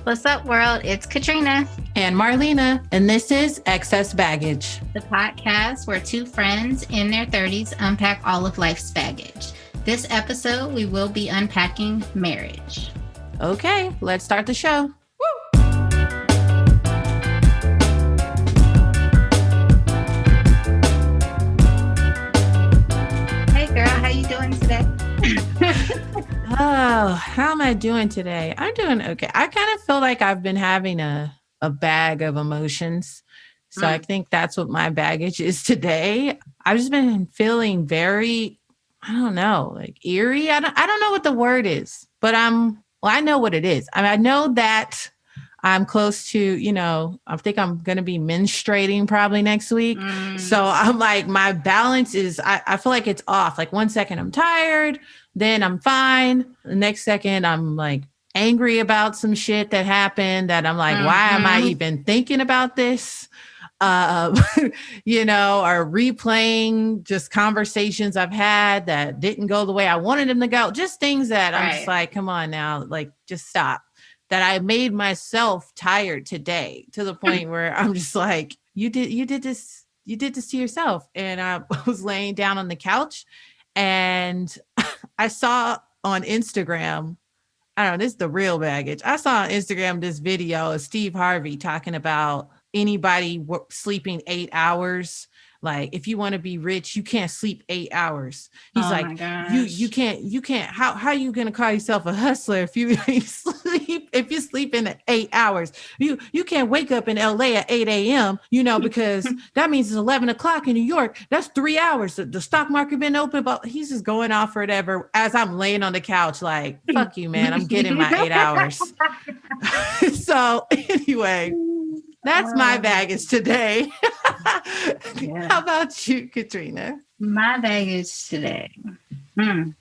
What's up, world? It's Katrina and Marlina, and this is Excess Baggage, the podcast where two friends in their 30s unpack all of life's baggage. This episode, we will be unpacking marriage. Okay, let's start the show. Woo! Hey, girl, how you doing today? Oh, how am I doing today? I'm doing okay. I kind of feel like I've been having a bag of emotions. So I think that's what my baggage is today. I've just been feeling very, I don't know, like eerie. I don't know what the word is, but I know what it is. I mean, I know that I'm close to, I think I'm going to be menstruating probably next week. So I'm like, my balance is, I feel like it's off. Like 1 second I'm tired, then I'm fine. The next second I'm like angry about some shit that happened that I'm like, why am I even thinking about this? Or replaying just conversations I've had that didn't go the way I wanted them to go. Just things that I'm just like, come on now, like just stop. That I made myself tired today to the point where I'm just like, you did this to yourself. And I was laying down on the couch and I saw on Instagram, I don't know, this is the real baggage. I saw on Instagram this video of Steve Harvey talking about anybody sleeping 8 hours. Like, if you want to be rich, you can't sleep 8 hours. He's like, you can't. How are you going to call yourself a hustler if you sleep in 8 hours? You can't wake up in LA at 8 a.m., because that means it's 11 o'clock in New York. That's 3 hours. The stock market been open, but he's just going off for whatever as I'm laying on the couch, like, fuck you, man. I'm getting my 8 hours. So anyway, that's my baggage today. Yeah. How about you, Katrina? My baggage today.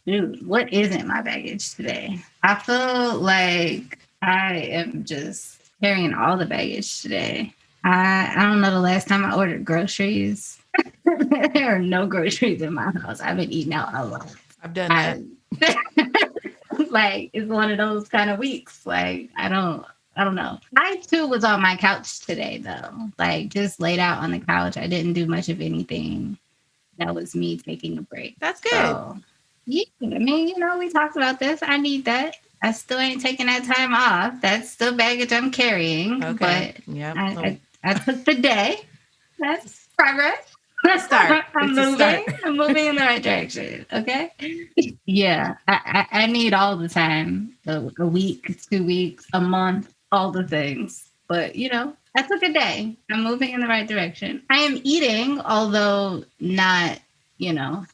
Dude, what isn't my baggage today? I feel like I am just carrying all the baggage today. I don't know the last time I ordered groceries. There are no groceries in my house. I've been eating out a lot. I've done that. Like, it's one of those kind of weeks. Like, I don't know. I too was on my couch today though. Like, just laid out on the couch. I didn't do much of anything. That was me taking a break. That's good. So, yeah, I mean, we talked about this. I need that. I still ain't taking that time off. That's still baggage I'm carrying. Okay. But yeah. I took the day. That's progress. Let's start. I'm moving in the right direction. Okay. Yeah. I need all the time. A week, 2 weeks, a month. All the things, but I took a day. I'm moving in the right direction. I am eating, although not,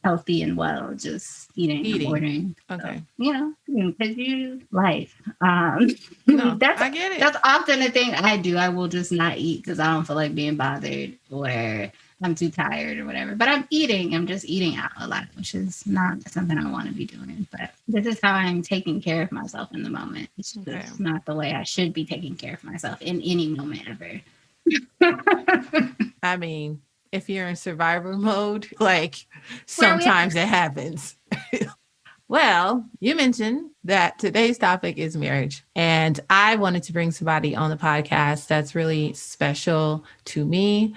healthy and well, just eating. Ordering. Okay. So, because life. No, I get it. That's often a thing I do. I will just not eat because I don't feel like being bothered or I'm too tired or whatever. But I'm eating. I'm just eating out a lot, which is not something I want to be doing. But this is how I'm taking care of myself in the moment. It's just not the way I should be taking care of myself in any moment ever. I mean, if you're in survivor mode, like sometimes it happens. Well, you mentioned that today's topic is marriage, and I wanted to bring somebody on the podcast that's really special to me.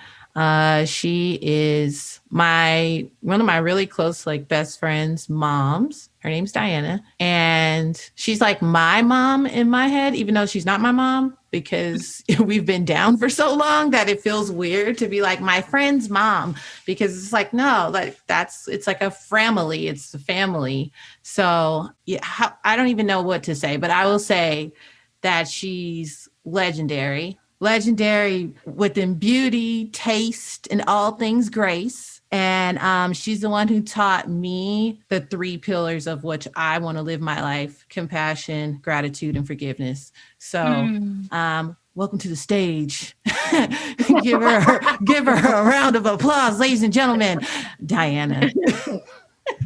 She is one of my really close, best friends' moms. Her name's Diana. And she's like my mom in my head, even though she's not my mom, because we've been down for so long that it feels weird to be like my friend's mom, because it's like, no, it's like a family. It's a family. So yeah, I don't even know what to say, but I will say that she's legendary within beauty, taste, and all things grace. And she's the one who taught me the 3 pillars of which I want to live my life: compassion, gratitude, and forgiveness. So welcome to the stage. give her a round of applause, ladies and gentlemen. Diana.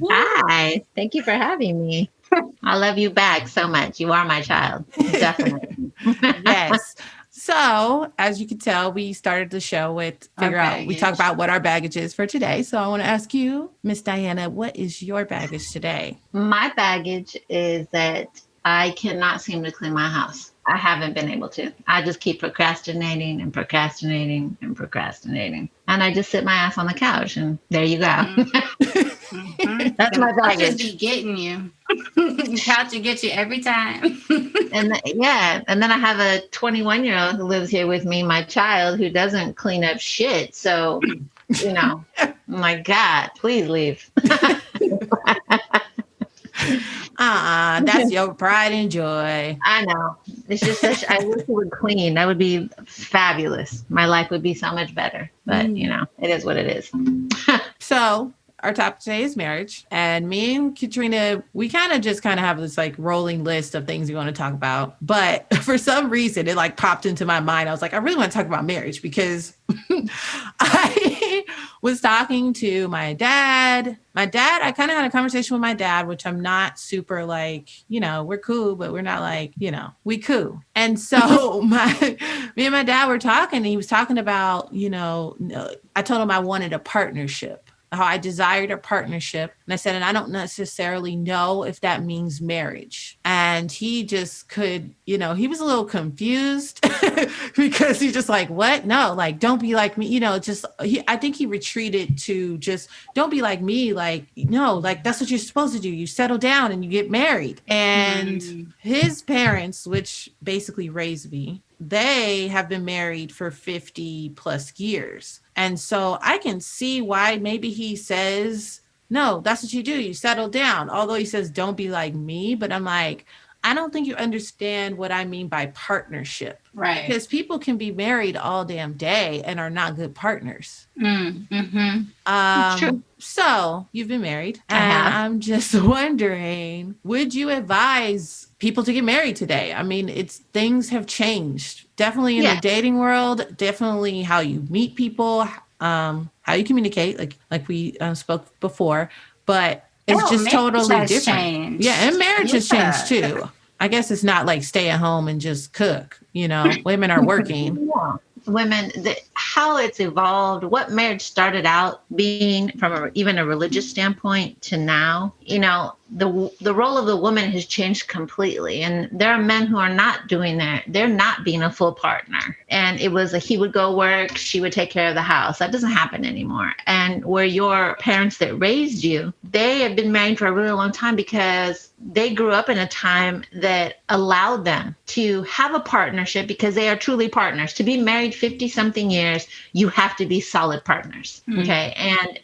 Hi, thank you for having me. I love you back so much. You are my child. Definitely. Yes. So, as you can tell, we started the show with we talk about what our baggage is for today. So I want to ask you, Miss Diana, what is your baggage today? My baggage is that I cannot seem to clean my house. I haven't been able to. I just keep procrastinating and procrastinating and procrastinating. And I just sit my ass on the couch and there you go. Mm-hmm. That's Them my couches baggage. be getting you. Couch will get you every time. Yeah. And then I have a 21-year-old who lives here with me, my child, who doesn't clean up shit. So, my God, please leave. That's your pride and joy. I know. It's just such, I wish it would clean. That would be fabulous. My life would be so much better. But, it is what it is. So our topic today is marriage. And me and Katrina, we kind of have this like rolling list of things we want to talk about. But for some reason, it like popped into my mind. I was like, I really want to talk about marriage because I was talking to my dad. I kind of had a conversation with my dad, which I'm not super like, we're cool, but we're not like, we cool. And so me and my dad were talking, and he was talking about, I told him I wanted a partnership, how I desired a partnership. And I said, and I don't necessarily know if that means marriage. And he just could, he was a little confused because he's just like, what? No, like, don't be like me. I think he retreated to just, don't be like me. Like, no, like, that's what you're supposed to do. You settle down and you get married. And his parents, which basically raised me, they have been married for 50 plus years. And so I can see why maybe he says, no, that's what you do. You settle down. Although he says, don't be like me. But I'm like, I don't think you understand what I mean by partnership. Right. Because people can be married all damn day and are not good partners. It's true. So you've been married. I have. I'm just wondering, would you advise people to get married today? I mean, things have changed. Definitely in the dating world, definitely how you meet people, how you communicate, like we spoke before, but it's just totally different. Changed. Yeah, and marriage has changed too. I guess it's not like stay at home and just cook. Women are working. Yeah. Women, how it's evolved, what marriage started out being from even a religious standpoint to now, the role of the woman has changed completely. And there are men who are not doing that. They're not being a full partner. And it was he would go work, she would take care of the house. That doesn't happen anymore. And where your parents that raised you, they have been married for a really long time because they grew up in a time that allowed them to have a partnership because they are truly partners. To be married 50 something years, you have to be solid partners. Okay. And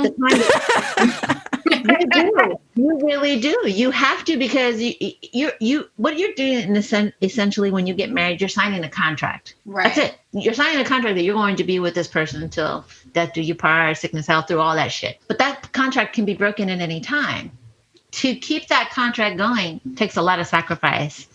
the time you do. You really do. You have to, because you what you're doing essentially when you get married, you're signing a contract. Right. That's it. You're signing a contract that you're going to be with this person until death do you part, sickness, health, through all that shit. But that contract can be broken at any time. To keep that contract going takes a lot of sacrifice,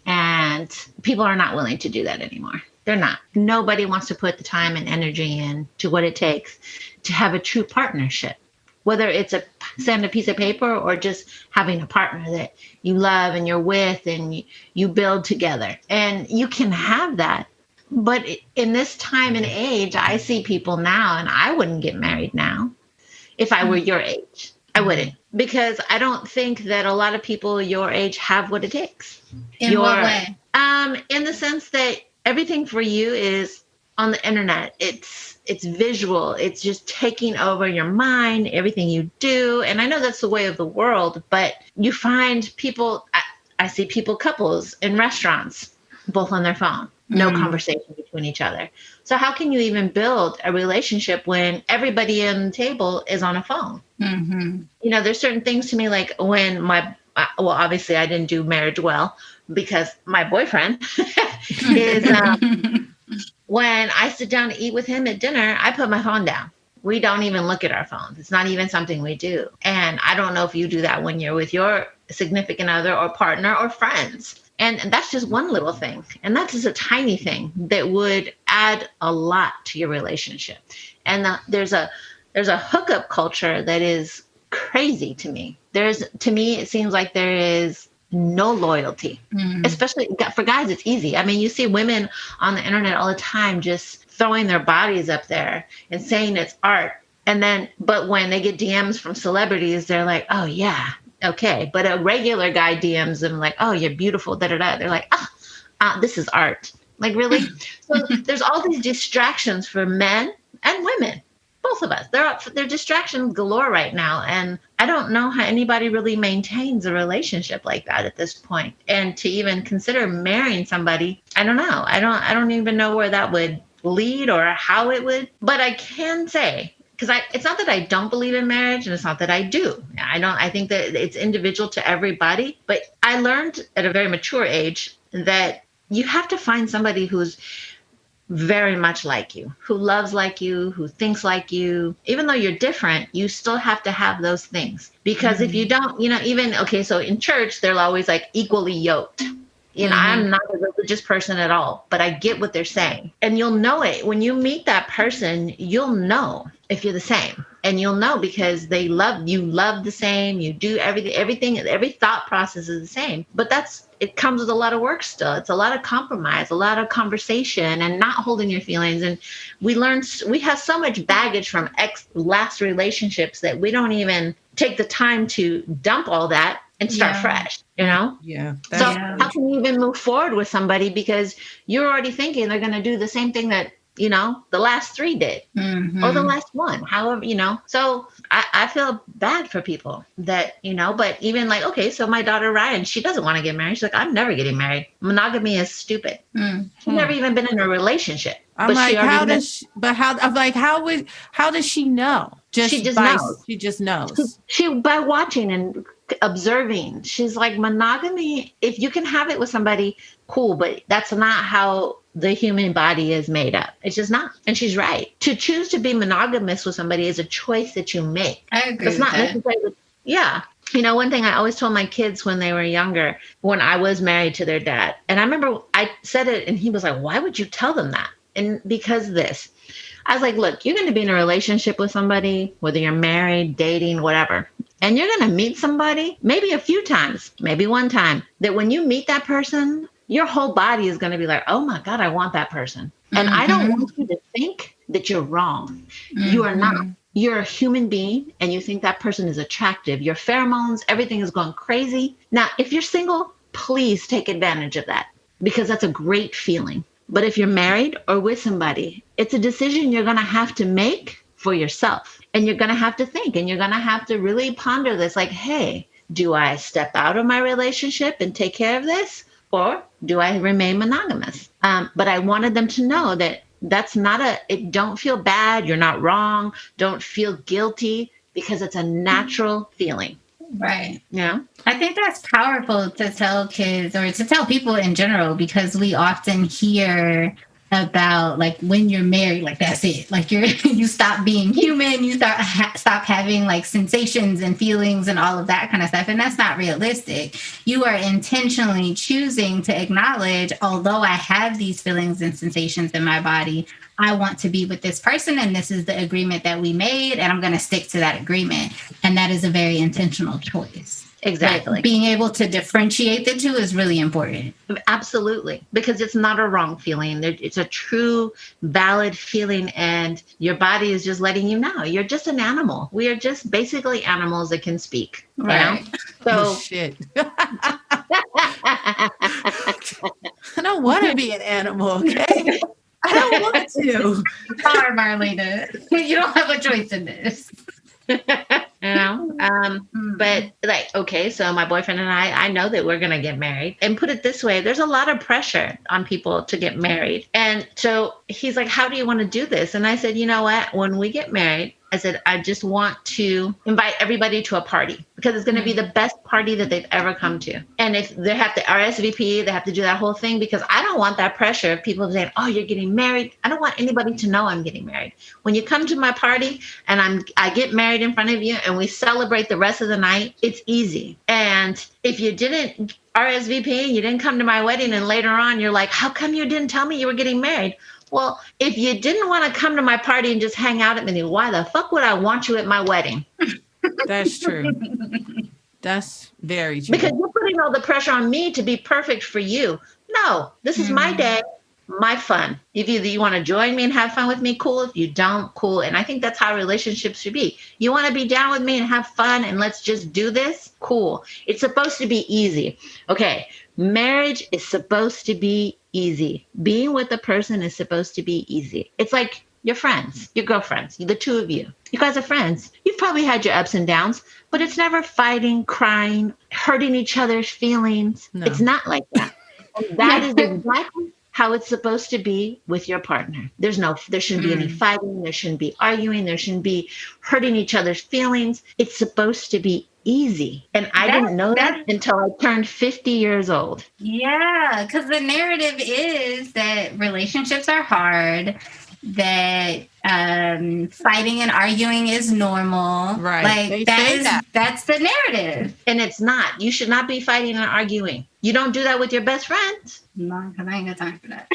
and people are not willing to do that anymore. They're not. Nobody wants to put the time and energy in to what it takes to have a true partnership. Whether it's send a piece of paper or just having a partner that you love and you're with and you build together. And you can have that. But in this time and age, I see people now, and I wouldn't get married now if I were your age. I wouldn't, because I don't think that a lot of people your age have what it takes. In what way? In the sense that everything for you is on the internet. It's visual. It's just taking over your mind, everything you do. And I know that's the way of the world, but you find people, I see couples in restaurants, both on their phone, no conversation between each other. So how can you even build a relationship when everybody on the table is on a phone? There's certain things to me, like when obviously I didn't do marriage well because my boyfriend is, when I sit down to eat with him at dinner, I put my phone down. We don't even look at our phones. It's not even something we do. And I don't know if you do that when you're with your significant other or partner or friends. And that's just one little thing. And that's just a tiny thing that would add a lot to your relationship. And there's a hookup culture that is crazy to me. To me, it seems like there is no loyalty, especially for guys. It's easy. I mean, you see women on the internet all the time just throwing their bodies up there and saying it's art. And then, but when they get DMs from celebrities, they're like, oh yeah, okay. But a regular guy DMs them like, oh, you're beautiful, da da da. They're like, this is art. Like, really? So there's all these distractions for men and women, both of us. They're distractions galore right now. And I don't know how anybody really maintains a relationship like that at this point. And to even consider marrying somebody, I don't know. I don't even know where that would lead or how it would. But I can say, because it's not that I don't believe in marriage, and it's not that I do. I think that it's individual to everybody. But I learned at a very mature age that you have to find somebody who's very much like you, who loves like you, who thinks like you. Even though you're different, you still have to have those things. Because if you don't, even, okay, so in church, they're always like equally yoked. I'm not a religious person at all, but I get what they're saying. And you'll know it. When you meet that person, you'll know if you're the same. And you'll know because you love the same, you do everything, every thought process is the same. But it comes with a lot of work still. It's a lot of compromise, a lot of conversation, and not holding your feelings. And we have so much baggage from last relationships that we don't even take the time to dump all that and start fresh, Yeah. So how can you even move forward with somebody because you're already thinking they're going to do the same thing that, the last 3 did or the last one, however, So I feel bad for people that, but even like, okay, so my daughter Ryan, she doesn't want to get married. She's like, I'm never getting married. Monogamy is stupid. She's never even been in a relationship. I'm like, how does she know? She just knows. She just knows. She by watching and observing. She's like, monogamy, if you can have it with somebody, cool, but that's not how the human body is made up. It's just not. And she's right. To choose to be monogamous with somebody is a choice that you make. I agree. It's not necessarily. Yeah. One thing I always told my kids when they were younger, when I was married to their dad, and I remember I said it and he was like, why would you tell them that? And because this, I was like, look, you're going to be in a relationship with somebody, whether you're married, dating, whatever. And you're going to meet somebody, maybe a few times, maybe one time, that when you meet that person, your whole body is going to be like, oh my God, I want that person. And I don't want you to think that you're wrong. You are not. You're a human being and you think that person is attractive. Your pheromones, everything is going crazy. Now, if you're single, please take advantage of that because that's a great feeling. But if you're married or with somebody, it's a decision you're going to have to make for yourself. And you're going to have to think and you're going to have to really ponder this like, hey, do I step out of my relationship and take care of this? Or do I remain monogamous? But I wanted them to know that that's not don't feel bad. You're not wrong. Don't feel guilty because it's a natural feeling. Right. Yeah. I think that's powerful to tell kids or to tell people in general, because we often hear about like when you're married, like that's it. Like you stop being human, you stop having like sensations and feelings and all of that kind of stuff. And that's not realistic. You are intentionally choosing to acknowledge, although I have these feelings and sensations in my body, I want to be with this person and this is the agreement that we made and I'm going to stick to that agreement. And that is a very intentional choice. Exactly. But being able to differentiate the two is really important. Absolutely. Because it's not a wrong feeling. It's a true, valid feeling. And your body is just letting you know. You're just an animal. We are just basically animals that can speak. Right. So shit. I don't want to be an animal, okay? I don't want to. Sorry, Marlena. You don't have a choice in this. But like, okay, so my boyfriend and I know that we're going to get married. And put it this way, there's a lot of pressure on people to get married. And so he's like, how do you want to do this? And I said, you know what? When we get married, I said, I just want to invite everybody to a party because it's going to be the best party that they've ever come to. And if they have to RSVP, they have to do that whole thing because I don't want that pressure of people saying, oh, you're getting married. I don't want anybody to know I'm getting married. When you come to my party and I get married in front of you and we celebrate the rest of the night, it's easy. And if you didn't RSVP, you didn't come to my wedding and later on you're like, how come you didn't tell me you were getting married? Well, if you didn't want to come to my party and just hang out at me, why the fuck would I want you at my wedding? That's true. That's very true. Because you're putting all the pressure on me to be perfect for you. No, this is my day, my fun. If you want to join me and have fun with me, cool. If you don't, cool. And I think that's how relationships should be. You want to be down with me and have fun and let's just do this? Cool. It's supposed to be easy. Okay. Marriage is supposed to be easy. Being with a person is supposed to be easy. It's like your friends, your girlfriends, the two of you. You guys are friends. You've probably had your ups and downs, but it's never fighting, crying, hurting each other's feelings. No. It's not like that. And that is exactly how it's supposed to be with your partner. There shouldn't be any fighting. There shouldn't be arguing. There shouldn't be hurting each other's feelings. It's supposed to be easy. And I didn't know that until I turned 50 years old. Yeah, because the narrative is that relationships are hard, that fighting and arguing is normal. Right. Like that's the narrative. And it's not. You should not be fighting and arguing. You don't do that with your best friends. No, because I ain't got time for that.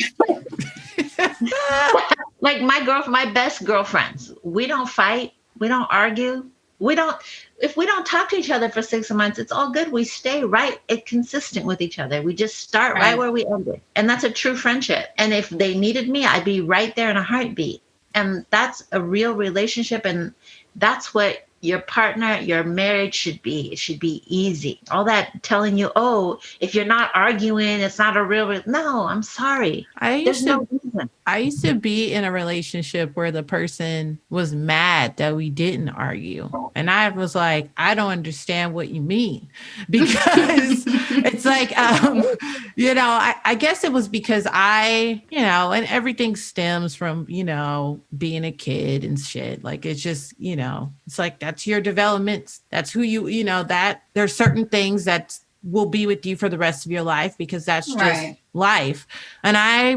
Like my best girlfriends, we don't fight. We don't argue. If we don't talk to each other for 6 months, it's all good. We stay right and consistent with each other. We just start right where we ended. And that's a true friendship. And if they needed me, I'd be right there in a heartbeat. And that's a real relationship. And that's what your partner, your marriage should be. It should be easy. All that telling you, oh, if you're not arguing, it's not a real. No, I'm sorry. There's no reason. I used to be in a relationship where the person was mad that we didn't argue. And I was like, I don't understand what you mean. Because it's like, I guess it was because and everything stems from, being a kid and shit. Like, it's just, it's like, that's your development. That's who that there's certain things that will be with you for the rest of your life because that's just life. And I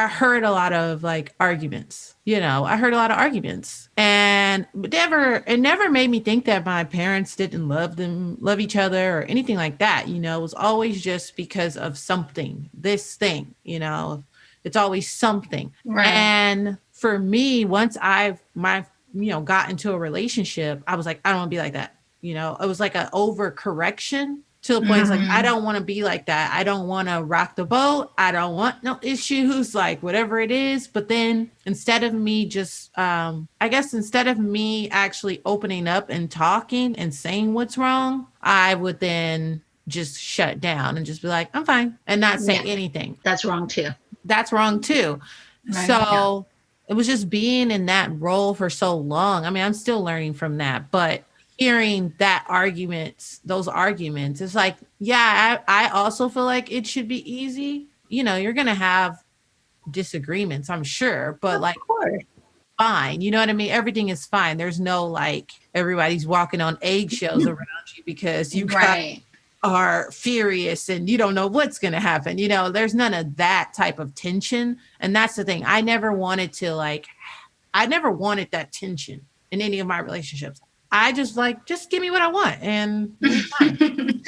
heard a lot of like arguments, I heard a lot of arguments and it never made me think that my parents didn't love each other or anything like that. It was always just because of this thing, it's always something. Right. And for me, once got into a relationship, I was like, I don't want to be like that. It was like an overcorrection to the point. It's like, I don't want to be like that. I don't want to rock the boat. I don't want no issues, like whatever it is. But then instead of me actually opening up and talking and saying what's wrong, I would then just shut down and just be like, I'm fine and not say anything. That's wrong too. Right. So it was just being in that role for so long. I mean, I'm still learning from that, but hearing those arguments, it's like, I also feel like it should be easy. You're going to have disagreements, I'm sure, but fine. You know what I mean? Everything is fine. There's no like everybody's walking on eggshells around you because you are furious and you don't know what's going to happen. There's none of that type of tension. And that's the thing. I never wanted that tension in any of my relationships. I just give me what I want and it's fine.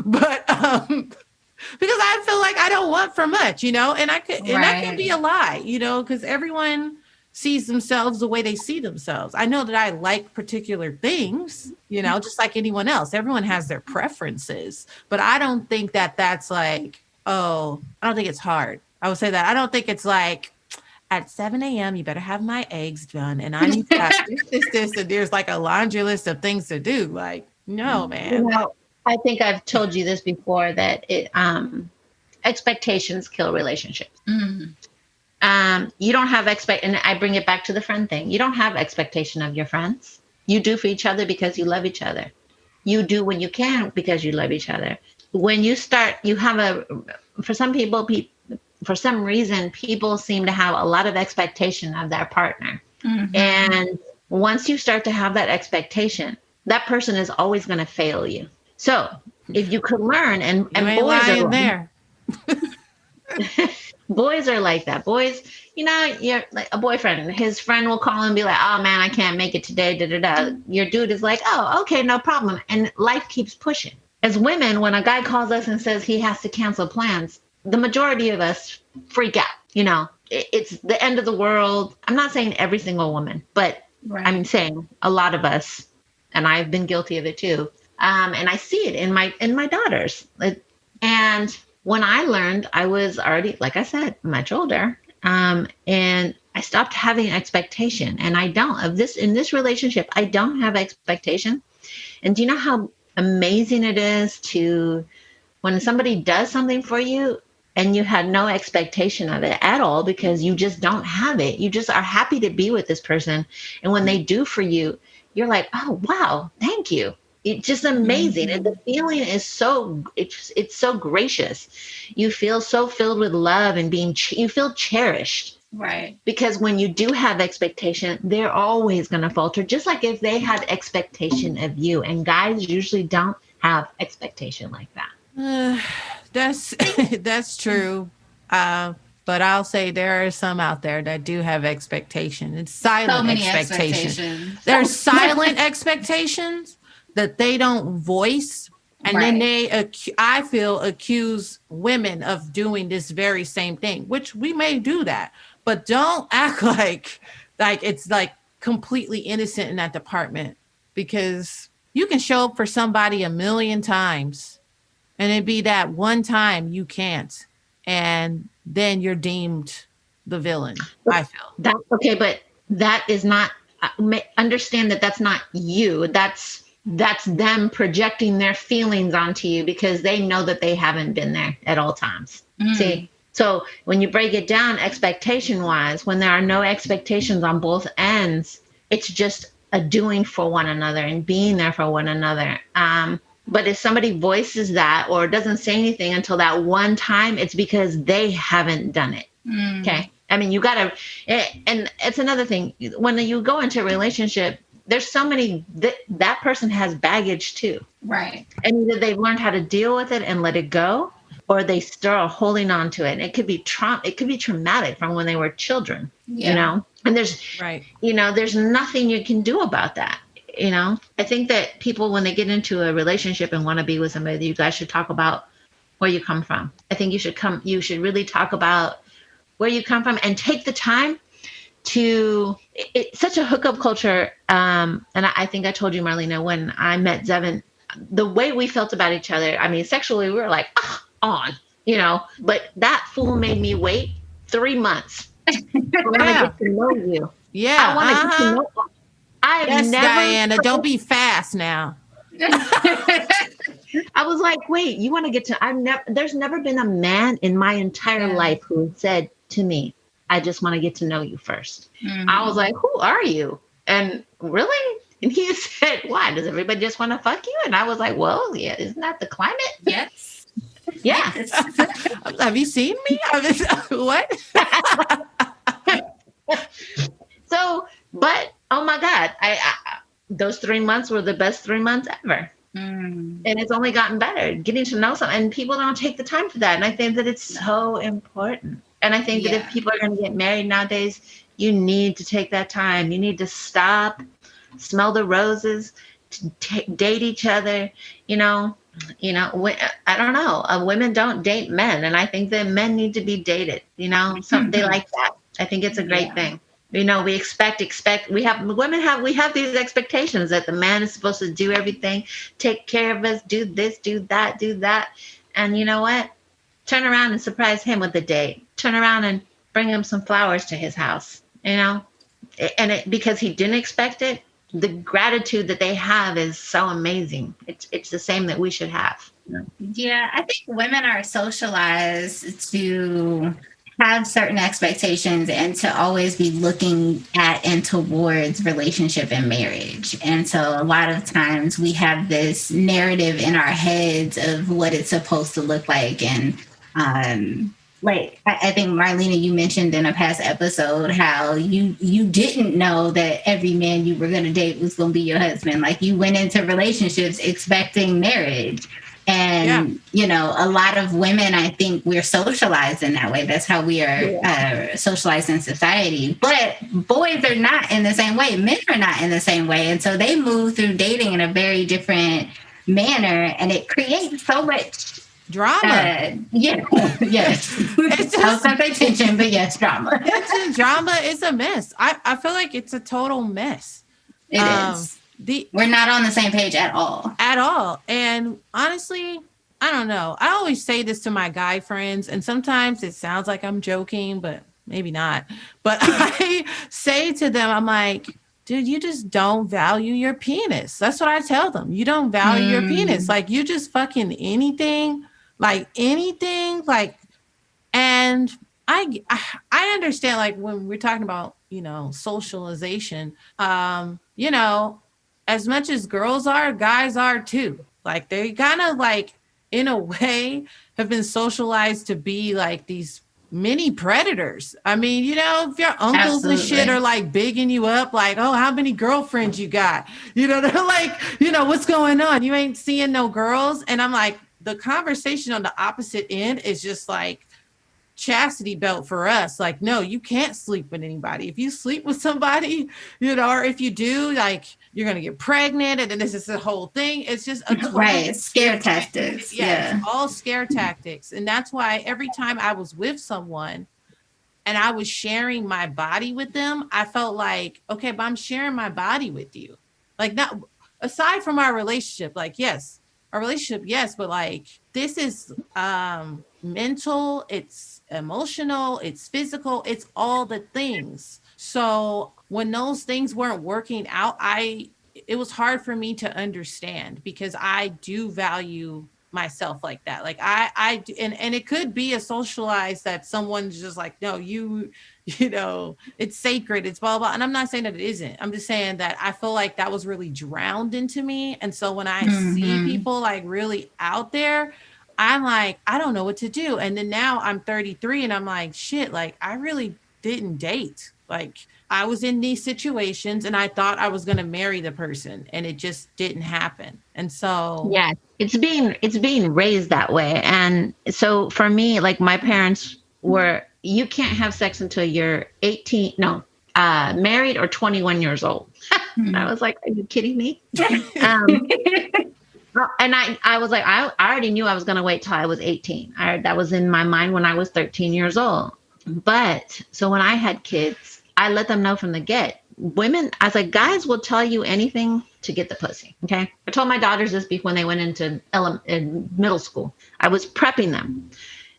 But because I feel like I don't want for much, and that could be a lie, because everyone sees themselves the way they see themselves. I know that I like particular things, just like anyone else. Everyone has their preferences, but I don't think that that's like, I don't think it's hard. I would say that. I don't think it's like, at 7 a.m., you better have my eggs done. And I need to have this, and there's like a laundry list of things to do. Like, no, man. I think I've told you this before that expectations kill relationships. Mm-hmm. You don't have and I bring it back to the friend thing. You don't have expectation of your friends. You do for each other because you love each other. You do when you can because you love each other. When you start, for some people, for some reason, people seem to have a lot of expectation of their partner. Mm-hmm. And once you start to have that expectation, that person is always going to fail you. So if you could learn, and boys are there. Boys are like that. Boys, you're like a boyfriend, and his friend will call and be like, oh man, I can't make it today. Da, da, da. Your dude is like, oh, okay, no problem. And life keeps pushing. As women, when a guy calls us and says he has to cancel plans, the majority of us freak out. It's the end of the world. I'm not saying every single woman, but I'm saying a lot of us, and I've been guilty of it too. And I see it in my daughters. And And when I learned, I was already, like I said, much older. And I stopped having expectation. And I don't of this in this relationship, I don't have expectation. And do you know how amazing it is to when somebody does something for you and you had no expectation of it at all because you just don't have it. You just are happy to be with this person. And when they do for you, you're like, oh, wow, thank you. It's just amazing. And the feeling is it's so gracious. You feel so filled with love and you feel cherished. Right. Because when you do have expectation, they're always going to falter, just like if they had expectation of you. And guys usually don't have expectation like that. That's true. But I'll say there are some out there that do have expectation. It's silent So many expectations. There's silent expectations that they don't voice. And then I feel, accuse women of doing this very same thing, which we may do that, but don't act like it's like completely innocent in that department, because you can show up for somebody 1,000,000 times and it'd be that one time you can't. And then you're deemed the villain, I feel. That, okay, but that is not, understand that that's not you. That's them projecting their feelings onto you because they know that they haven't been there at all times. See? So when you break it down expectation wise, when there are no expectations on both ends, it's just a doing for one another and being there for one another. But if somebody voices that or doesn't say anything until that one time, it's because they haven't done it. Okay. I mean, you got to, and it's another thing. When you go into a relationship, there's so many, that person has baggage too. Right. And either they've learned how to deal with it and let it go, or they still holding on to it. And it could be traumatic from when they were children, you know, and there's nothing you can do about that. You know, I think that people, when they get into a relationship and want to be with somebody, you guys should talk about where you come from. I think you should really talk about where you come from and take the time to, it's such a hookup culture. And I think I told you, Marlena, when I met Zevin, the way we felt about each other, I mean, sexually, we were like, you know, but that fool made me wait 3 months. I want to get to know you. Yeah. I want to get to know you. Diana, don't be fast now. I was like, wait, you want to get to, there's never been a man in my entire life who said to me, I just want to get to know you first. I was like, who are you? And really? And he said, why? Does everybody just want to fuck you? And I was like, well, yeah, isn't that the climate? Yes. Yeah. Have you seen me? What? So, but oh my God, I those 3 months were the best 3 months ever. And it's only gotten better, getting to know someone. And people don't take the time for that. And I think that it's so important. And I think that if people are going to get married nowadays, you need to take that time. You need to stop, smell the roses, date each other. You know, I don't know. Women don't date men. And I think that men need to be dated. You know, they like that. I think it's a great thing. You know, we we have these expectations that the man is supposed to do everything, take care of us, do this, do that. And you know what? Turn around and surprise him with a date. Turn around and bring him some flowers to his house, you know? And because he didn't expect it, the gratitude that they have is so amazing. It's the same that we should have. Yeah, I think women are socialized to have certain expectations and to always be looking at and towards relationship and marriage. And so a lot of times we have this narrative in our heads of what it's supposed to look like. And like I think, Marlena, you mentioned in a past episode how you didn't know that every man you were going to date was going to be your husband. Like you went into relationships expecting marriage. And, you know, a lot of women, I think we're socialized in that way. That's how we are socialized in society. But boys are not in the same way. Men are not in the same way. And so they move through dating in a very different manner. And it creates so much drama. Yes. It's just, I was going to say tension, but yes, drama. Drama is a mess. I feel like it's a total mess. It is. We're not on the same page at all. And honestly, I don't know. I always say this to my guy friends, and sometimes it sounds like I'm joking, but maybe not. But I say to them, I'm like, dude, you just don't value your penis. That's what I tell them. You don't value your penis. Mm, Like, you just fucking anything, like, and I understand, like, when we're talking about, socialization, as much as girls are, guys are too. Like, they kind of, like, in a way, have been socialized to be like these mini predators. I mean, if your uncles and shit are absolutely. like bigging you up, like, oh, how many girlfriends you got? They're like, what's going on? You ain't seeing no girls. And I'm like, the conversation on the opposite end is just like, chastity belt for us. Like, no, you can't sleep with anybody. If you sleep with somebody, or if you do, like, you're gonna get pregnant, and then this is the whole thing. It's just a total Right. Scare tactics. yeah, it's Yeah. all scare tactics. And that's why every time I was with someone and I was sharing my body with them, I felt like, okay, but I'm sharing my body with you. Like, not aside from our relationship, like, yes, our relationship, yes, but like, this is mental, it's emotional, it's physical, it's all the things. So when those things weren't working out, it was hard for me to understand, because I do value myself like that. Like, and it could be a socialized that someone's just like, no, it's sacred, it's blah, blah. And I'm not saying that it isn't. I'm just saying that I feel like that was really drowned into me. And so when I see Hmm. people like really out there, I'm like, I don't know what to do. And then now I'm 33 and I'm like, shit, like, I really didn't date. Like, I was in these situations and I thought I was going to marry the person, and it just didn't happen. And so, Yeah, it's being raised that way. And so for me, like my parents were, you can't have sex until you're 18, no, married or 21 years old. And I was like, are you kidding me? Um, and I was like, I already knew I was going to wait till I was 18. That was in my mind when I was 13 years old. But so when I had kids, I let them know from the get. Women, I was like, guys will tell you anything to get the pussy. Okay. I told my daughters this before when they went into in middle school. I was prepping them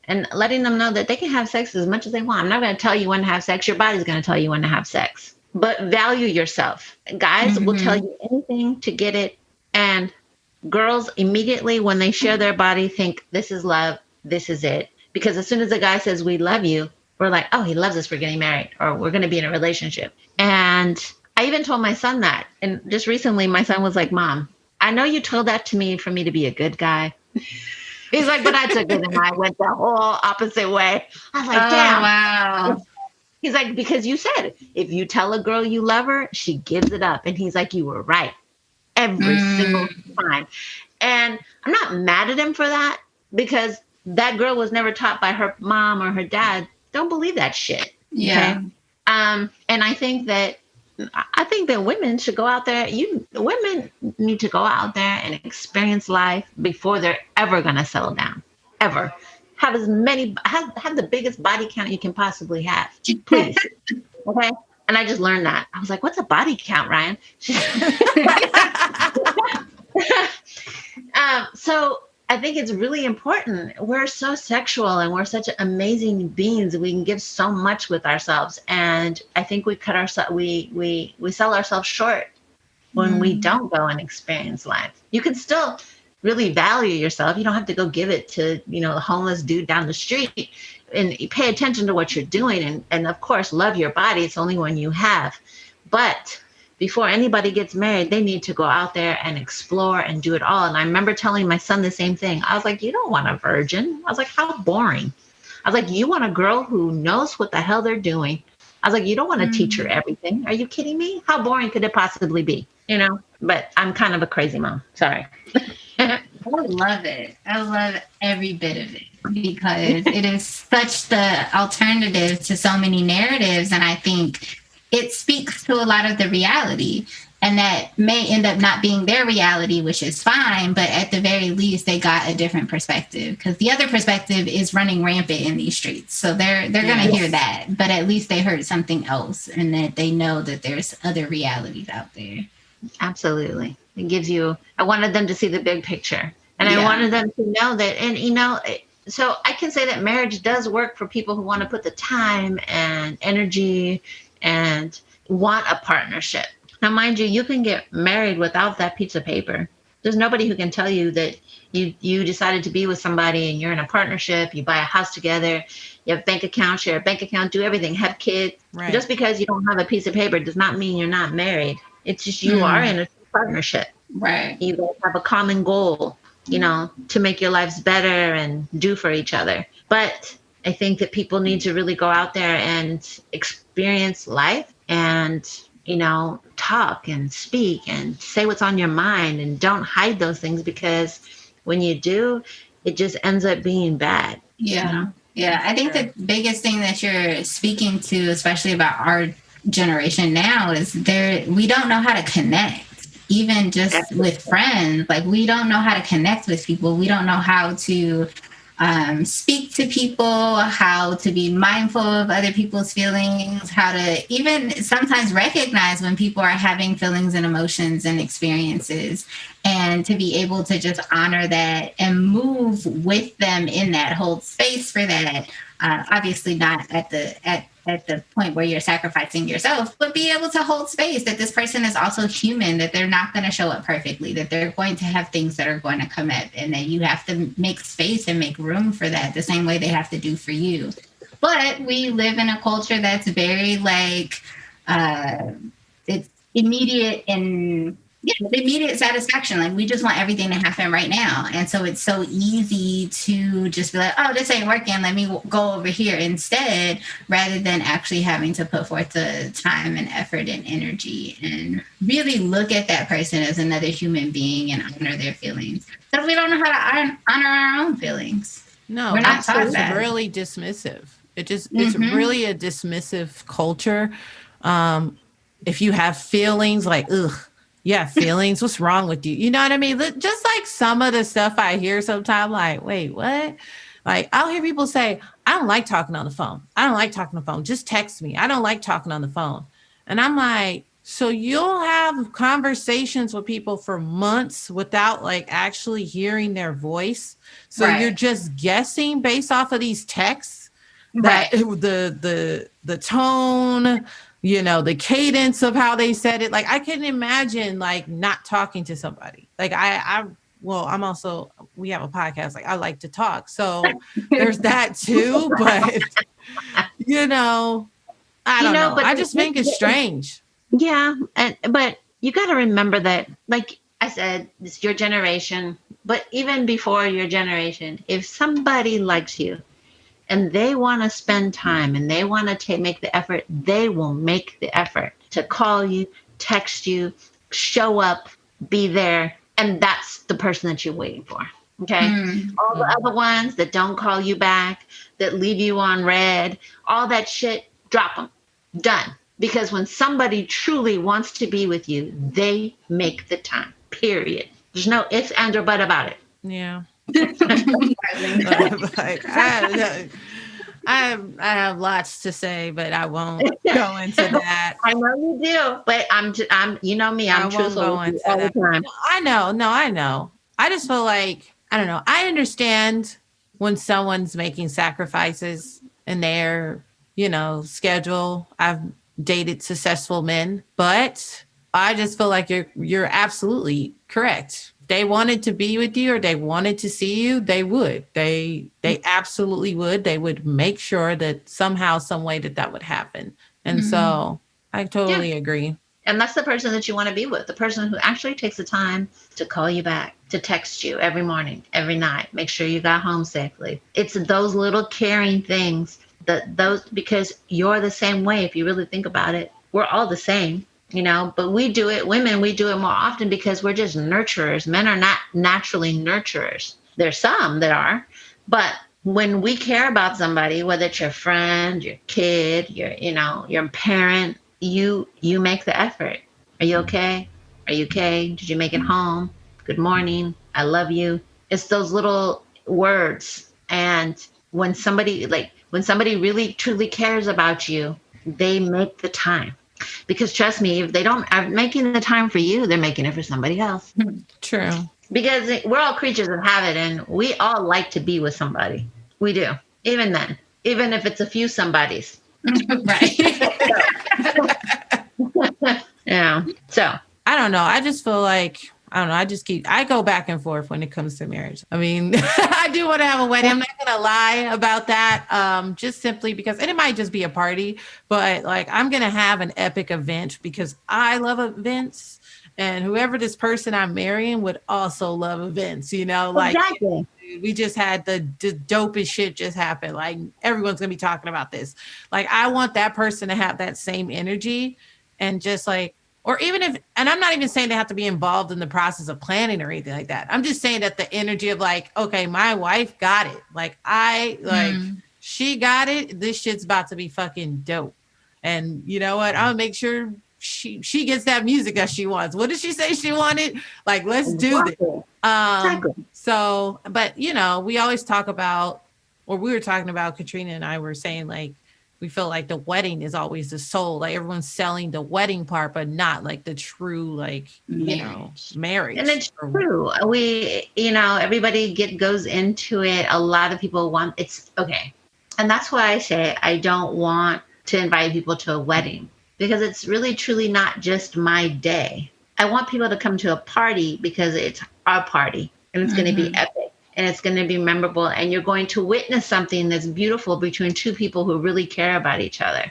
and letting them know that they can have sex as much as they want. I'm not going to tell you when to have sex. Your body's going to tell you when to have sex. But value yourself. Guys will tell Hmm. you anything to get it. And girls immediately, when they share their body, think this is love, this is it. Because as soon as a guy says we love you, we're like, oh, he loves us, we're getting married, or we're going to be in a relationship. And I even told my son that. And just recently my son was like, Mom, I know you told that to me for me to be a good guy. He's like, but I took it and I went the whole opposite way. I was like, Oh, damn. wow. He's like, because you said if you tell a girl you love her, she gives it up. And he's like, you were right every single Mm, time. And I'm not mad at him for that, because that girl was never taught by her mom or her dad. Don't believe that shit. Okay. yeah. And I think that women should go out there. Women need to go out there and experience life before they're ever gonna settle down. Ever. Have the biggest body count you can possibly have. Please. Okay. And I just learned that. I was like, what's a body count, Ryan? So I think it's really important. We're so sexual and we're such amazing beings. We can give so much with ourselves, and I think we cut ourselves. We sell ourselves short when we Mm, don't go and experience life. You can still really value yourself. You don't have to go give it to the homeless dude down the street. And you pay attention to what you're doing, and of course love your body. It's only one you have. But before anybody gets married, they need to go out there and explore and do it all. And I remember telling my son the same thing. I was like, you don't want a virgin. I was like, how boring. I was like, you want a girl who knows what the hell they're doing. I was like, you don't want to teach her mm. everything. Are you kidding me? How boring could it possibly be? But I'm kind of a crazy mom. Sorry. I love it. I love every bit of it because it is such the alternative to so many narratives. And I think it speaks to a lot of the reality. And that may end up not being their reality, which is fine. But at the very least, they got a different perspective because the other perspective is running rampant in these streets. So they're going to hear yes. that. But at least they heard something else and that they know that there's other realities out there. Absolutely. It gives you, I wanted them to see the big picture. And I wanted them to know that. And, so I can say that marriage does work for people who want to put the time and energy and want a partnership. Now, mind you, you can get married without that piece of paper. There's nobody who can tell you that you decided to be with somebody and you're in a partnership, you buy a house together, you have bank account, share a bank account, do everything, have kids. Right. Just because you don't have a piece of paper does not mean you're not married. It's just you are in a partnership. Right. You guys have a common goal, to make your lives better and do for each other. But I think that people need to really go out there and experience life and, talk and speak and say what's on your mind, and don't hide those things, because when you do, it just ends up being bad. Yeah. Yeah. I think the biggest thing that you're speaking to, especially about our generation now, is we don't know how to connect. Even just with friends, like we don't know how to connect with people. We don't know how to speak to people, how to be mindful of other people's feelings, how to even sometimes recognize when people are having feelings and emotions and experiences, and to be able to just honor that and move with them in that, hold space for that. Obviously not at the point where you're sacrificing yourself, but be able to hold space that this person is also human, that they're not going to show up perfectly, that they're going to have things that are going to come up, and that you have to make space and make room for that the same way they have to do for you. But we live in a culture that's very it's immediate and immediate satisfaction. Like we just want everything to happen right now. And so it's so easy to just be like, oh, this ain't working, let me go over here instead, rather than actually having to put forth the time and effort and energy and really look at that person as another human being and honor their feelings. Because we don't know how to honor our own feelings. No, we're not taught it's that. really dismissive. It's really a dismissive culture. If you have feelings, like, ugh, yeah, feelings, what's wrong with you? You know what I mean? Just like some of the stuff I hear sometimes, like, wait, what? Like, I'll hear people say, I don't like talking on the phone. I don't like talking on the phone. Just text me. I don't like talking on the phone. And I'm like, so you'll have conversations with people for months without like actually hearing their voice. So you're just guessing based off of these texts that the tone, the cadence of how they said it. Like I couldn't imagine like not talking to somebody. Like we have a podcast. Like I like to talk. So there's that too. But, I don't know. But I just think it's strange. Yeah. But you got to remember that, like I said, it's your generation, but even before your generation, if somebody likes you, and they want to spend time and they want to make the effort, they will make the effort to call you, text you, show up, be there. And that's the person that you're waiting for. Okay. All the other ones that don't call you back, that leave you on red, all that shit, drop them. Done. Because when somebody truly wants to be with you, they make the time, period. There's no ifs, ands, or but about it. Yeah. I have lots to say, but I won't go into that. I know you do, but I'm me. I'm truthful all the time. I know. I just feel like, I don't know. I understand when someone's making sacrifices in their, schedule. I've dated successful men, but I just feel like you're absolutely correct. They wanted to be with you or they wanted to see you, they would. They absolutely would. They would make sure that somehow, some way that would happen. And so I totally agree. And that's the person that you want to be with, the person who actually takes the time to call you back, to text you every morning, every night, make sure you got home safely. It's those little caring things because you're the same way. If you really think about it, we're all the same. But we do it more often because we're just nurturers. Men are not naturally nurturers. There's some that are, but when we care about somebody, whether it's your friend, your kid, your parent, you make the effort. Are you okay? Are you okay? Did you make it home? Good morning. I love you. It's those little words. And when somebody really truly cares about you, they make the time. Because trust me, if they don't are making the time for you, they're making it for somebody else. True. because we're all creatures of habit, and we all like to be with somebody. We do, even then, even if it's a few somebodies. Right. Yeah. So I don't know. I just feel like I don't know. I go back and forth when it comes to marriage. I mean, I do want to have a wedding. I'm not gonna lie about that. Just simply because, and it might just be a party, but like I'm gonna have an epic event because I love events, and whoever this person I'm marrying would also love events. Like exactly. we just had the dopest shit just happen. Like everyone's gonna be talking about this. Like I want that person to have that same energy, and just like, or even if, and I'm not even saying they have to be involved in the process of planning or anything like that. I'm just saying that the energy of like, okay, my wife got it. She got it. This shit's about to be fucking dope. And you know what? I'll make sure she gets that music that she wants. What did she say she wanted? Like, let's do this. Exactly. Exactly. So, but we always talk about, or we were talking about, Katrina and I were saying like, we feel like the wedding is always the soul. Like everyone's selling the wedding part, but not like the true, like, marriage. And it's true. Everybody goes into it. A lot of people want it's okay. And that's why I say I don't want to invite people to a wedding, because it's really truly not just my day. I want people to come to a party because it's our party, and it's going to be epic, and it's going to be memorable, and you're going to witness something that's beautiful between two people who really care about each other.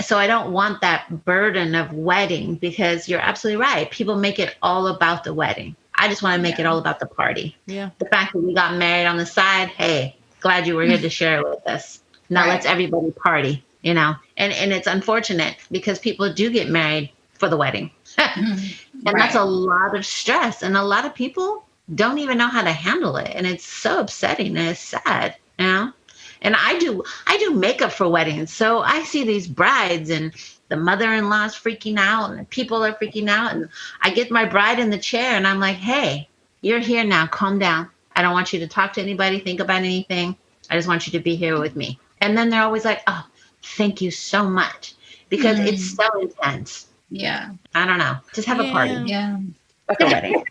So I don't want that burden of wedding, because you're absolutely right. People make it all about the wedding. I just want to make it all about the party. Yeah. The fact that we got married on the side, hey, glad you were here to share it with us. Now let's everybody party, And it's unfortunate because people do get married for the wedding. And that's a lot of stress. And a lot of people don't even know how to handle it. And it's so upsetting and it's sad, And I do makeup for weddings. So I see these brides and the mother-in-law's freaking out and people are freaking out. And I get my bride in the chair and I'm like, hey, you're here now. Calm down. I don't want you to talk to anybody, think about anything. I just want you to be here with me. And then they're always like, oh, thank you so much. Because it's so intense. Yeah. I don't know. Just have a party. Yeah. Like a wedding.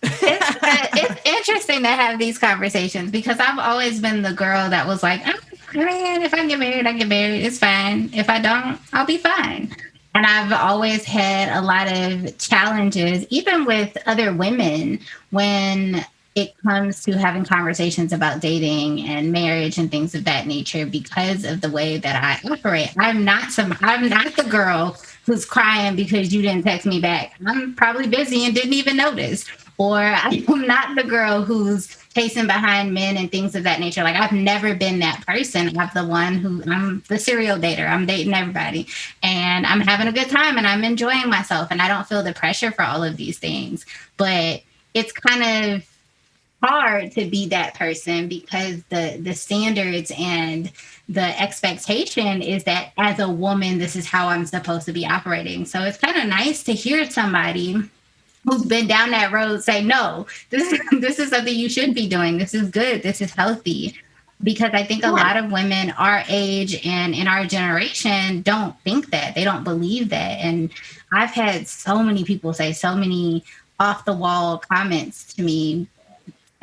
It's interesting to have these conversations because I've always been the girl that was like, oh, man, if I get married, I get married. It's fine. If I don't, I'll be fine. And I've always had a lot of challenges, even with other women, when it comes to having conversations about dating and marriage and things of that nature, because of the way that I operate. I'm not the girl who's crying because you didn't text me back. I'm probably busy and didn't even notice. Or I'm not the girl who's chasing behind men and things of that nature. Like I've never been that person. I'm the serial dater. I'm dating everybody and I'm having a good time and I'm enjoying myself and I don't feel the pressure for all of these things. But it's kind of hard to be that person because the standards and the expectation is that as a woman, this is how I'm supposed to be operating. So it's kind of nice to hear somebody who's been down that road say, no, this is something you should be doing. This is good. This is healthy. Because I think a lot of women our age and in our generation don't think that. They don't believe that. And I've had so many people say so many off the wall comments to me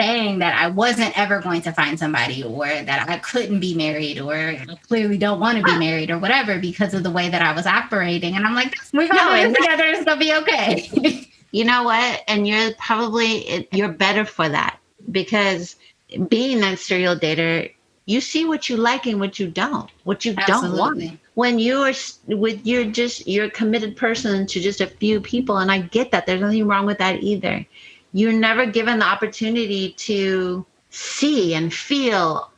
saying that I wasn't ever going to find somebody or that I couldn't be married or I clearly don't want to be married or whatever because of the way that I was operating. And I'm like, we're going to together. It's going to be okay. You know what? And you're better for that because being that serial dater, you see what you like and what you don't want. When you're a committed person to just a few people. And I get that. There's nothing wrong with that either. You're never given the opportunity to see and feel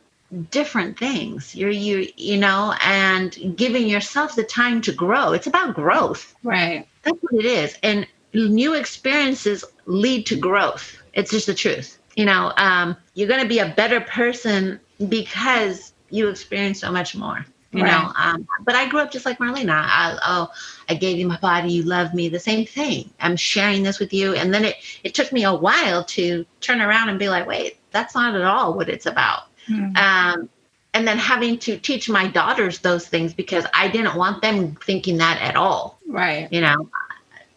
different things. And giving yourself the time to grow. It's about growth. Right. That's what it is. And new experiences lead to growth. It's just the truth. You're going to be a better person because you experience so much more. But I grew up just like Marlena. I gave you my body, you love me, the same thing. I'm sharing this with you. And then it took me a while to turn around and be like, wait, that's not at all what it's about. And then having to teach my daughters those things because I didn't want them thinking that at all. Right.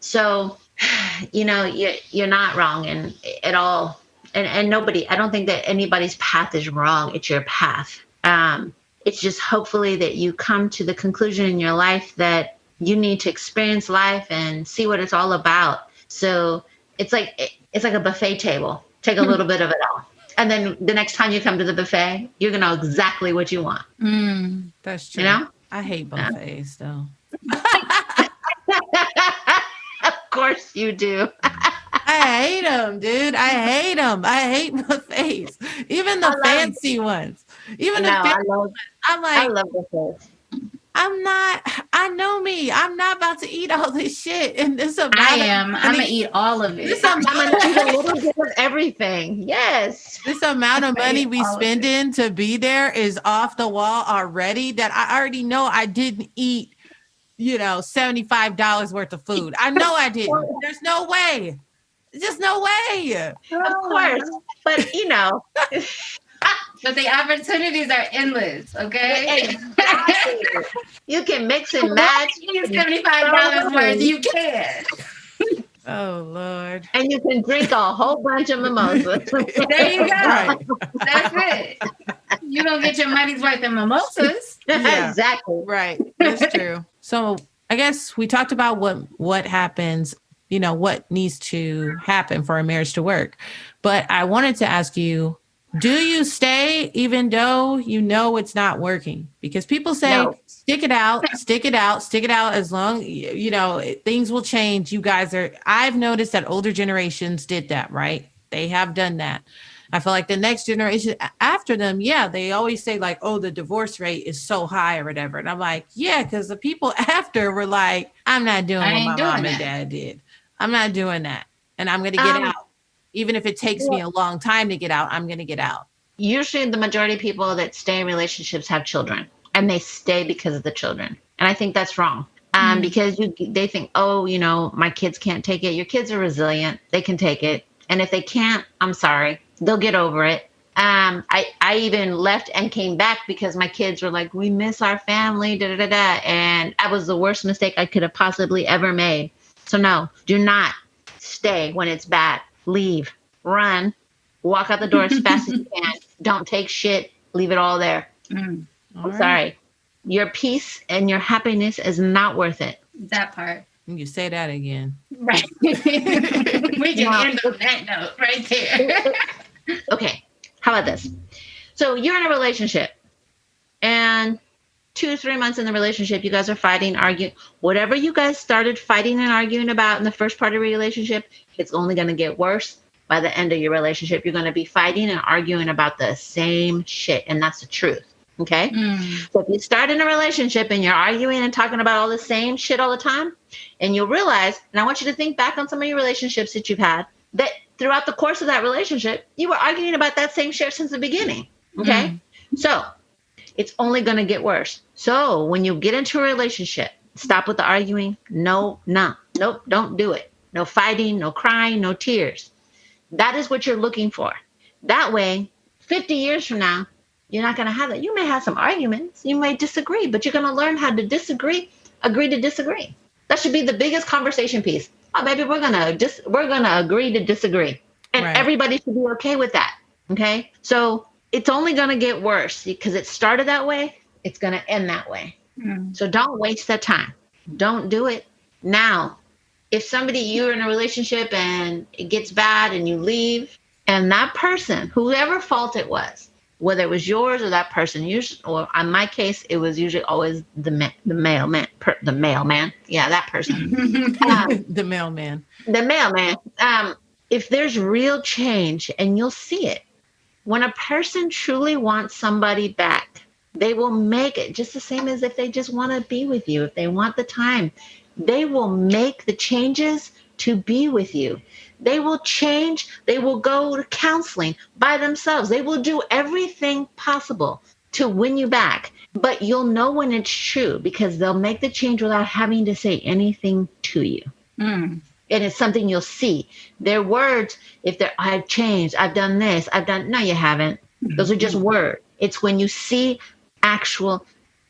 So you're not wrong and at all. And nobody, I don't think that anybody's path is wrong. It's your path. It's just hopefully that you come to the conclusion in your life that you need to experience life and see what it's all about. So it's like a buffet table. Take a little bit of it all. And then the next time you come to the buffet, you're going to know exactly what you want. That's true. I hate buffets, though. Of course you do. I hate them, dude. I hate them. I hate buffets. Even the fancy ones. Even the fancy ones. I'm like, I love buffets. I know me. I'm not about to eat all this shit. And this amount I'm going to eat all of it. I'm going to eat a little bit of everything. Yes. This amount of money we spending to be there is off the wall already, that I already know I didn't eat, $75 worth of food. I know I didn't. There's no way. Just no way. Of course. But, But the opportunities are endless, okay? Exactly. You can mix and match. $75 worth, you can. Oh, Lord. And you can drink a whole bunch of mimosas. There you go. Right. That's it. You're going to get your money's worth in mimosas. Yeah. Exactly. Right. That's true. So I guess we talked about what happens, what needs to happen for a marriage to work. But I wanted to ask you, do you stay even though it's not working? Because people say, no. Stick it out as long, things will change. I've noticed that older generations did that, right? They have done that. I feel like the next generation after them, they always say like, oh, the divorce rate is so high or whatever. And I'm like, yeah, because the people after were like, I'm not doing what my mom and dad did. I'm not doing that. And I'm going to get out. Even if it takes me a long time to get out, I'm going to get out. Usually the majority of people that stay in relationships have children, and they stay because of the children. And I think that's wrong. Because they think, oh, my kids can't take it. Your kids are resilient. They can take it. And if they can't, I'm sorry. They'll get over it. I even left and came back because my kids were like, we miss our family, And that was the worst mistake I could have possibly ever made. So no, do not stay when it's bad. Leave, run, walk out the door as fast as you can. Don't take shit. Leave it all there. I'm sorry. Your peace and your happiness is not worth it. That part. You say that again. Right. We can end on that note right there. Okay. How about this? So you're in a relationship and 2-3 months in the relationship, you guys are fighting, arguing. Whatever you guys started fighting and arguing about in the first part of your relationship, it's only going to get worse. By the end of your relationship, you're going to be fighting and arguing about the same shit. And that's the truth. Okay. So if you start in a relationship and you're arguing and talking about all the same shit all the time, and you'll realize, and I want you to think back on some of your relationships that you've had, that throughout the course of that relationship, you were arguing about that same shit since the beginning. Okay. So it's only going to get worse. So when you get into a relationship, stop with the arguing. Nope, don't do it. No fighting, no crying, no tears. That is what you're looking for. That way, 50 years from now, you're not going to have that. You may have some arguments. You may disagree, but you're going to learn how to agree to disagree. That should be the biggest conversation piece. Oh, baby, we're going to agree to disagree. And everybody should be okay with that. Okay. So it's only going to get worse because it started that way. It's going to end that way. So don't waste that time. Don't do it now. If you're in a relationship and it gets bad and you leave, and that person, whoever fault it was, whether it was yours or that person, or in my case, it was usually always the mailman. Yeah, that person. The mailman. The mailman. If there's real change, and you'll see it, when a person truly wants somebody back, they will make it just the same as if they just want to be with you. If they want the time, they will make the changes to be with you. They will change. They will go to counseling by themselves. They will do everything possible to win you back. But you'll know when it's true because they'll make the change without having to say anything to you. And it's something you'll see. Their words, I've changed, I've done this, no, you haven't. Those are just words. It's when you see actual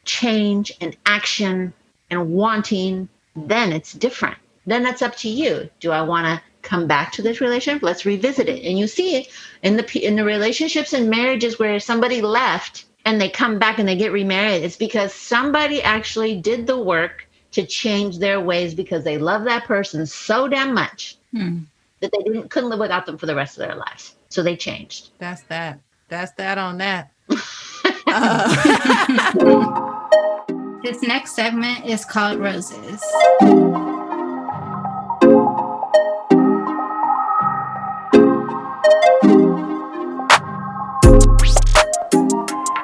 change and action and wanting, then it's different. then that's up to you. Do I want to come back to this relationship? Let's revisit it. And you see it in the relationships and marriages where somebody left and they come back and they get remarried. It's because somebody actually did the work to change their ways because they love that person so damn much that they couldn't live without them for the rest of their lives. So they changed. That's that. That's that on that. This next segment is called Roses.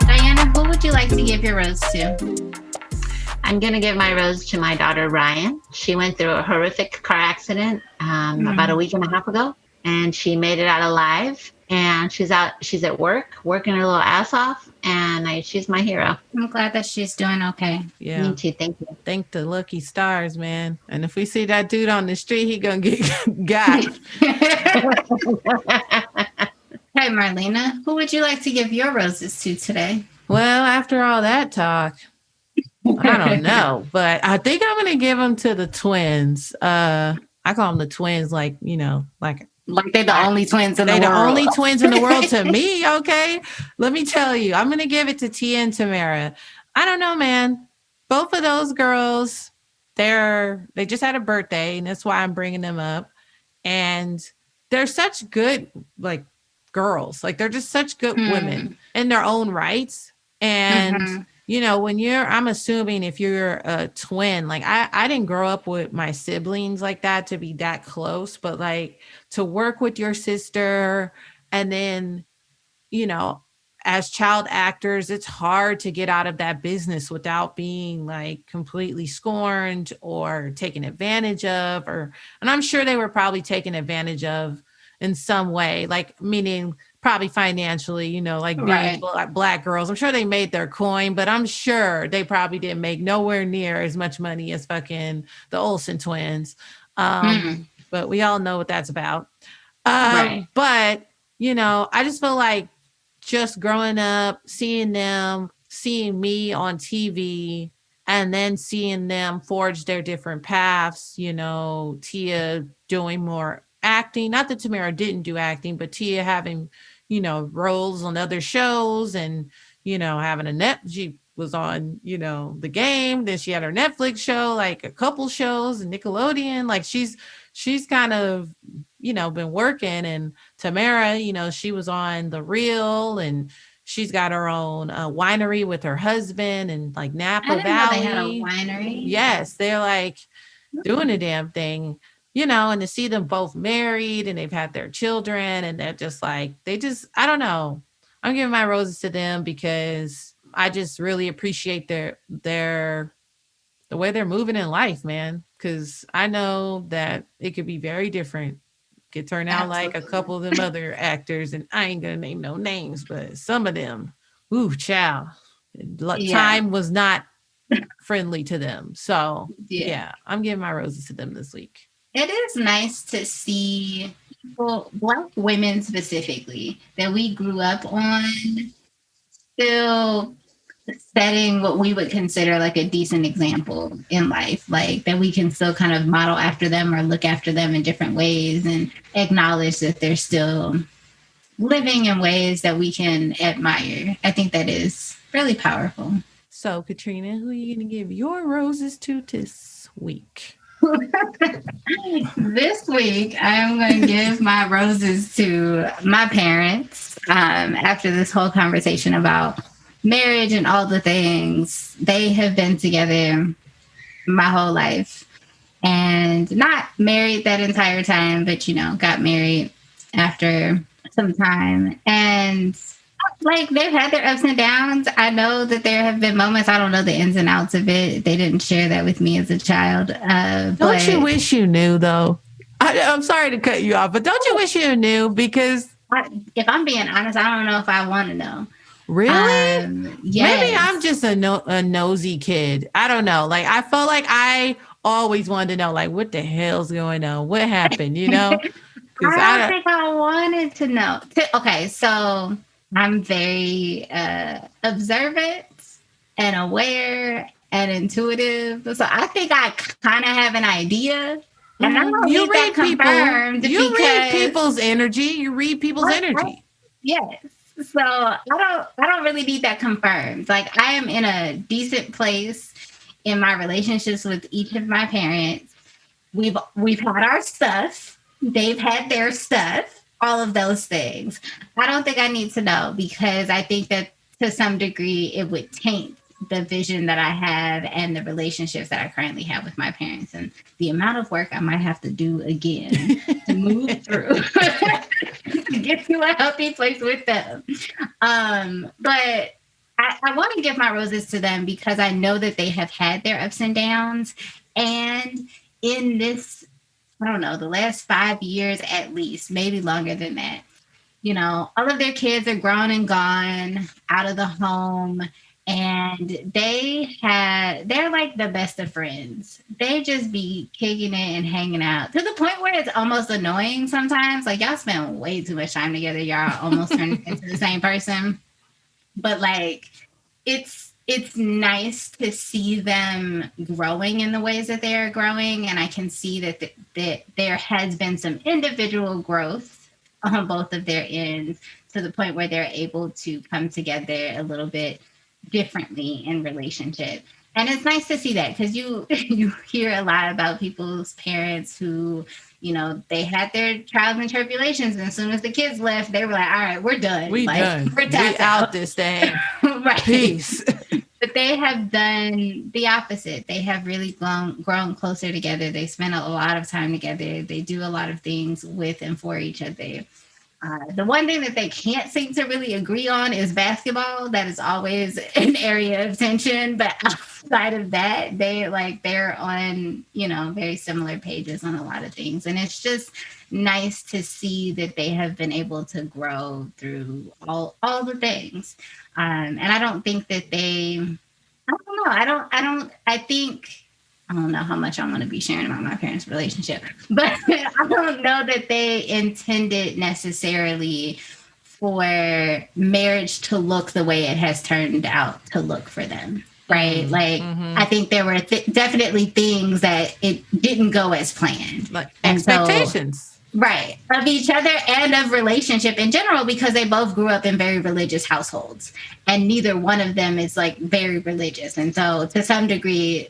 Diana, who would you like to give your rose to? I'm going to give my rose to my daughter, Ryan. She went through a horrific car accident about a week and a half ago, and she made it out alive. And she's at work, working her little ass off, and she's my hero. I'm glad that she's doing okay. Yeah. Me too. Thank you. Thank the lucky stars, man. And if we see that dude on the street, he gonna get got. Hey, Marlena, who would you like to give your roses to today? Well, after all that talk, I don't know, but I think I'm gonna give them to the twins. I call them the twins, like they're the only twins in the world. They're the only twins in the world to me. Okay, let me tell you, I'm gonna give it to Tia and Tamara. I don't know, man. Both of those girls, they just had a birthday, and that's why I'm bringing them up. And they're such good, girls. Like, they're just such good women in their own rights. And I'm assuming if you're a twin, I didn't grow up with my siblings like that to be that close, but to work with your sister, and then, as child actors, it's hard to get out of that business without being completely scorned or taken advantage of, and I'm sure they were probably taken advantage of in some way, meaning probably financially, being right. black girls. I'm sure they made their coin, but I'm sure they probably didn't make nowhere near as much money as fucking the Olsen twins. But we all know what that's about. Right. But, I just feel like just growing up, seeing me on TV, and then seeing them forge their different paths, Tia doing more acting, not that Tamara didn't do acting, but Tia having, roles on other shows, and, having she was on, The Game. Then she had her Netflix show, a couple shows, and Nickelodeon. She's kind of, been working. And Tamara, she was on The Real, and she's got her own winery with her husband, and Napa Valley. Know they had a winery. Yes, they're doing a damn thing. And to see them both married, and they've had their children, and they're just I don't know. I'm giving my roses to them because I just really appreciate the way they're moving in life, man. Because I know that it could be very different. It could turn out like a couple of them other actors, and I ain't gonna name no names, but some of them, child, time was not friendly to them. So yeah, I'm giving my roses to them this week. It is nice to see people, Black women specifically, that we grew up on, still setting what we would consider a decent example in life, that we can still kind of model after them or look after them in different ways, and acknowledge that they're still living in ways that we can admire. I think that is really powerful. So, Katrina, who are you going to give your roses to this week? This week, I'm going to give my roses to my parents. After this whole conversation about marriage and all the things, they have been together my whole life, and not married that entire time, but got married after some time, and they've had their ups and downs. I know that there have been moments, I don't know the ins and outs of it. They didn't share that with me as a child. Don't you wish you knew, though? I'm sorry to cut you off, but don't you wish you knew? Because if I'm being honest, I don't know if I want to know. Really? Yes. Maybe I'm just a nosy kid. I don't know. I felt like I always wanted to know, what the hell's going on? What happened? I don't think I wanted to know. Okay, so I'm very observant and aware and intuitive. So I think I kind of have an idea And I don't You need that read people. confirmed You read because people's energy. You read people's energy. yes. So I don't really need that confirmed. Like I am in a decent place in my relationships with each of my parents. We've had our stuff. They've had their stuff. All of those things. I don't think I need to know because I think that to some degree it would taint the vision that I have and the relationships that I currently have with my parents and the amount of work I might have to do again to move through to get to a healthy place with them. But I want to give my roses to them because I know that they have had their ups and downs. And in this, I don't know, the last 5 years at least, maybe longer than that, all of their kids are grown and gone out of the home. And they're like the best of friends. They just be kicking it and hanging out to the point where it's almost annoying sometimes. Like y'all spend way too much time together. Y'all almost turn into the same person. But like it's nice to see them growing in the ways that they are growing, and I can see that there has been some individual growth on both of their ends to the point where they're able to come together a little bit differently in relationship. And it's nice to see that because you hear a lot about people's parents who they had their trials and tribulations, and as soon as the kids left, they were like, "All right, we're done. We done. We're We out this thing. right? Peace." But they have done the opposite. They have really grown closer together. They spend a lot of time together. They do a lot of things with and for each other. The one thing that they can't seem to really agree on is basketball. That is always an area of tension. But outside of that, they're on, very similar pages on a lot of things. And it's just nice to see that they have been able to grow through all the things. And I don't think that I don't know. I don't know how much I'm going to be sharing about my parents' relationship, but I don't know that they intended necessarily for marriage to look the way it has turned out to look for them. Right. I think there were definitely things that it didn't go as planned. Like expectations. Right. Of each other and of relationship in general, because they both grew up in very religious households and neither one of them is like very religious. And so to some degree,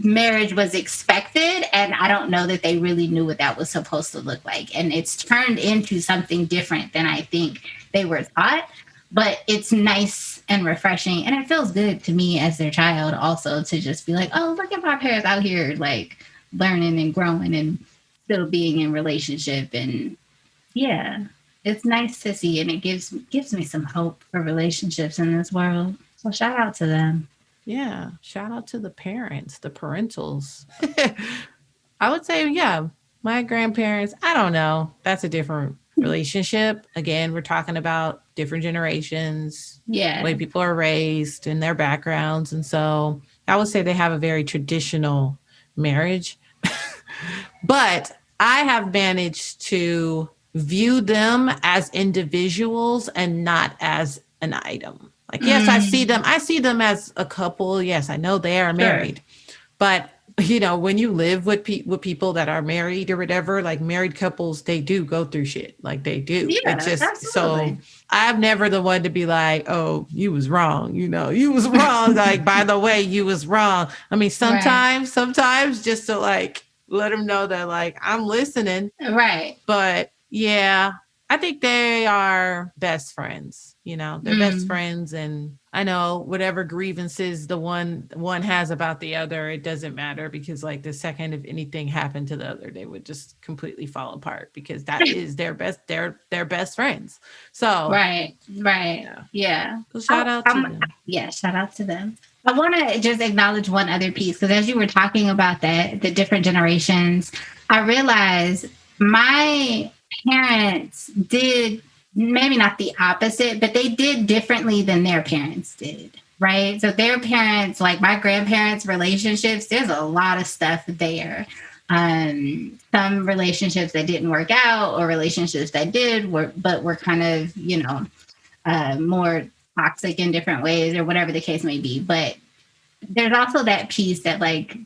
marriage was expected, and I don't know that they really knew what that was supposed to look like. And it's turned into something different than I think they were taught, but it's nice and refreshing. And it feels good to me as their child also to just be like, oh, look at my parents out here, like learning and growing and still being in relationship. And yeah, it's nice to see. And it gives me some hope for relationships in this world. So shout out to them. Yeah. Shout out to the parents, the parentals. I would say, yeah, my grandparents, I don't know. That's a different relationship. Again, we're talking about different generations, Yeah, way people are raised and their backgrounds. And so I would say they have a very traditional marriage. But I have managed to view them as individuals and not as an item. Like, yes, I see them as a couple. Yes, I know they are married. But, when you live with people that are married or whatever, like married couples, they do go through shit. Like they do. Yeah, it's just absolutely. so I'm never the one to be like, oh, you was wrong. You was wrong. Like, by the way, you was wrong. I mean, sometimes just to like let them know that like I'm listening. Right. But yeah, I think they are best friends. They're best friends, and I know whatever grievances the one has about the other, it doesn't matter because like the second if anything happened to the other, they would just completely fall apart because that is their best friends. So right. Yeah. So shout out to them. Yeah, shout out to them. I want to just acknowledge one other piece because as you were talking about that, the different generations, I realized my parents did maybe not the opposite, but they did differently than their parents did. Right. So their parents, like my grandparents' relationships, there's a lot of stuff there. Some relationships that didn't work out or relationships that did but were kind of, more toxic in different ways or whatever the case may be. But there's also that piece that like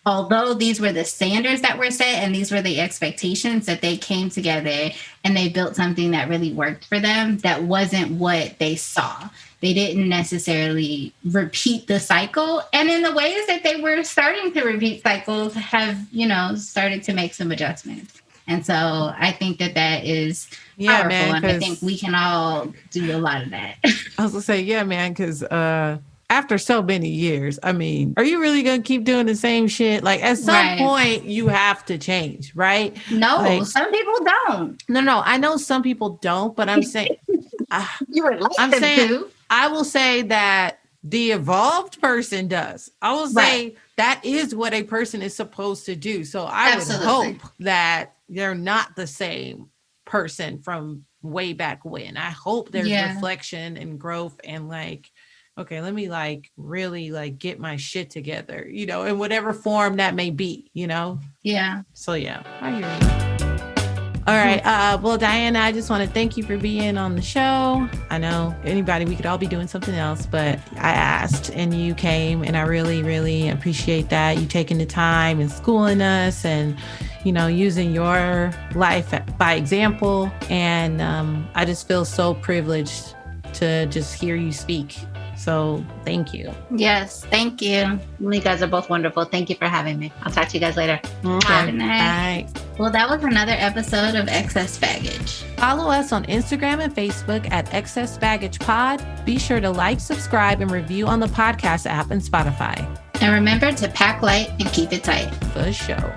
although these were the standards that were set and these were the expectations, that they came together and they built something that really worked for them, that wasn't what they saw. They didn't necessarily repeat the cycle. And in the ways that they were starting to repeat cycles have, started to make some adjustments. And so I think that is powerful. Man, and I think we can all do a lot of that. I was going to say, yeah, man, because after so many years, I mean, are you really going to keep doing the same shit? Like at some point you have to change, right? No, some people don't. No, I know some people don't, but I'm saying, you were like I'm saying, to. I will say that the evolved person does. I will say that is what a person is supposed to do. So I would hope that they're not the same person from way back when. I hope there's reflection and growth and like, okay, let me like really like get my shit together, in whatever form that may be, Yeah. So yeah, I hear you. All right. Well, Diana, I just want to thank you for being on the show. I know we could all be doing something else, but I asked and you came, and I really, really appreciate that. You taking the time and schooling us and, using your life by example. And I just feel so privileged to just hear you speak. So thank you. Yes, thank you. You guys are both wonderful. Thank you for having me. I'll talk to you guys later. Good night. Bye. Well, that was another episode of Excess Baggage. Follow us on Instagram and Facebook at Excess Baggage Pod. Be sure to like, subscribe, and review on the podcast app and Spotify. And remember to pack light and keep it tight. For sure.